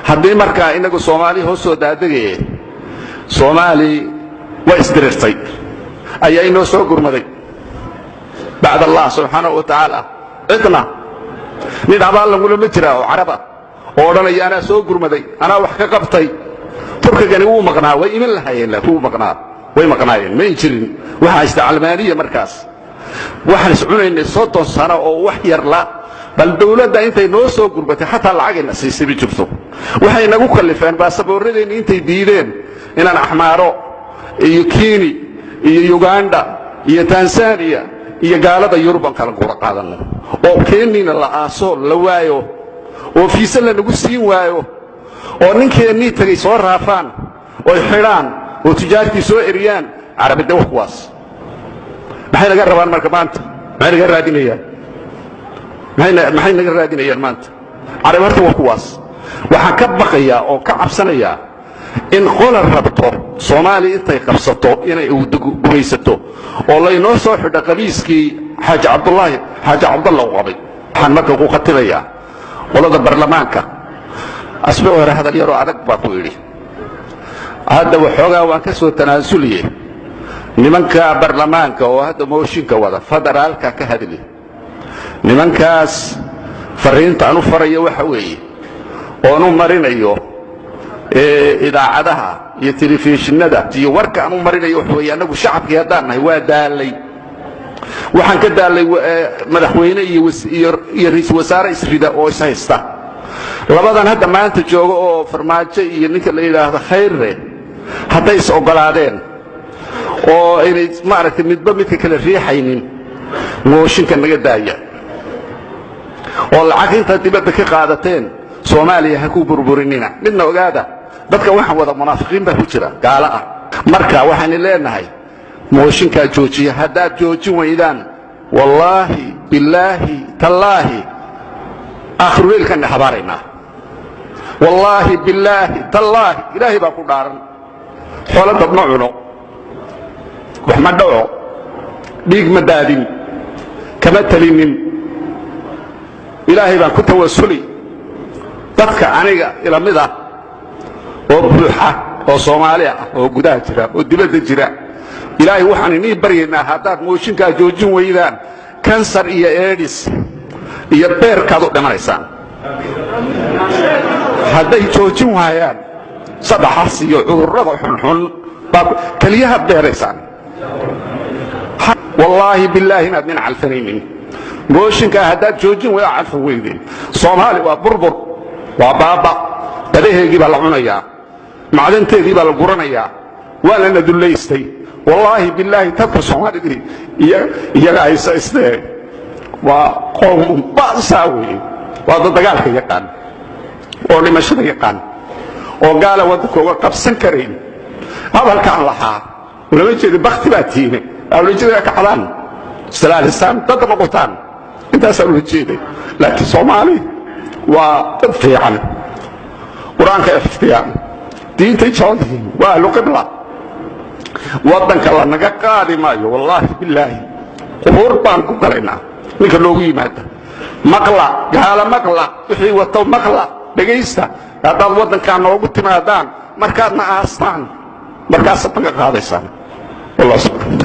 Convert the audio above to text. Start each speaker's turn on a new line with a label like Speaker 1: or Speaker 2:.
Speaker 1: haddii markaa inagu Soomaali hoos soo daadagay Soomaali waa isdirirtay ayaa inoo soo gurmaday بعد الله سبحانه وتعالى cidna mid abaal lagu lama jira oo caraba oo dhanay ana soo gurmaday ana wax ka qabtay turkigani uu maqnaa way imin lahaayeen la uu maqnaa way maqnaayeen ma jirin waxa isticmaalmaaniya markaas waxaan iscunaynay 30 sano oo wax yar la bal dawladda intay noo soo gurbatay hatta lacag ay siisay jirto waxay nagu kallifeen baasaboorradeen intay diideen inaan axmaaro iyo Kenya iyo Uganda iyo Tanzania iyo gaalada Yurban kala gura qaadano oo Kenya la aaso la waayo oo fiisa la nagu siin waayo oo ninkeenii tagay soo raafaan oo xiraan oo tijaartii soo eriyaan carabida wax kuwaas maxay naga rabaan marka maanta maxay naga raadinayaan maanta carabada wax kuwaas waxaan ka baqayaa oo ka cabsanayaa in qola rabto Soomaali intay qabsato inay u gumaysato oo la inoo soo xidha qabiiskii Xaaji Cabdullah qabay waxaan marka ku qatilayaa qolada baarlamaanka asbe oo hadal yar oo adag baa ku yiri hadda waxoogaa waan ka soo tanaasuliyay nimanka baarlamaanka oo hadda mooshinka wada federaalka ka hadlay nimankaas fariinta aanu farayo waxa weeye oo nu marinayo idaacadaha iyo telefishinada iyo warka aanu marinayo wax weeye anagu shacabkii hadaan waa daalay waxaan ka daalay madaxweyne iyo ra'iisul wasaare isrida oo is haysta labadan hadda maanta jooga oo farmaajo iyo ninka la yiraahdo Khayre hadday is ogolaadeen oo inay maaragtay midba midka kala riixaynin mooshinka naga daaya oo lacag inta dibadda ka qaadateen Soomaaliya ha ku burburinina midna ogaada dadka waxaan wada munaafiqiin baa ku jira gaala ah marka waxaan leenahay mooshinka joojiya haddaad joojin weydaan wallahi billahi tallahi آخر ويل كان حبارينا والله بالله تالله إلهي باكو دارن حولا تبنعونه وحمد دعو بيق مدادين كما تلينين إلهي باكو توسلي تدك عنيقا إلى مدى وبروحة وصوماليا وقداء جراء ودبادة جراء إلهي وحاني برينا هاتات موشنكا جوجين ويدان كانسر إيا إيديس iyo beerkaadu dhamaysaan haday joojin waayaan sabaxas iyo cudurrada xunxun kaliyaha beeraysan wallahi billahi ma min alfaninin mooshinka hadaad joojin waa alfa weydin Soomaali waa burbur waa baaba badaheegi baa la cunayaa macdanteedii baa la guranayaa waa la naduleystay wallahi billahi tabka Soomaali iyaga ay saysteen وقوم بأساوي وهذا دقالك يقان ولمشي يقان وقال ودك وقف سنكرين هذا كان لها ولما يجي بختباتين أو يجي لك حلان سلال السام تطبقتان انت سألوا الجيدي لكن صومالي وتدفي عنه قرآن كيفتي عنه دين تيجي وأهل قبلة وضنك الله نقا قادمة والله بالله قبور بانكو قرينا ninka loogu yimaado maqla gaala maqla wixii wato maqla dhageysta hadaad wadanka noogu timaadaan markaadna aastaan markaas aad qaadaysaan wallahi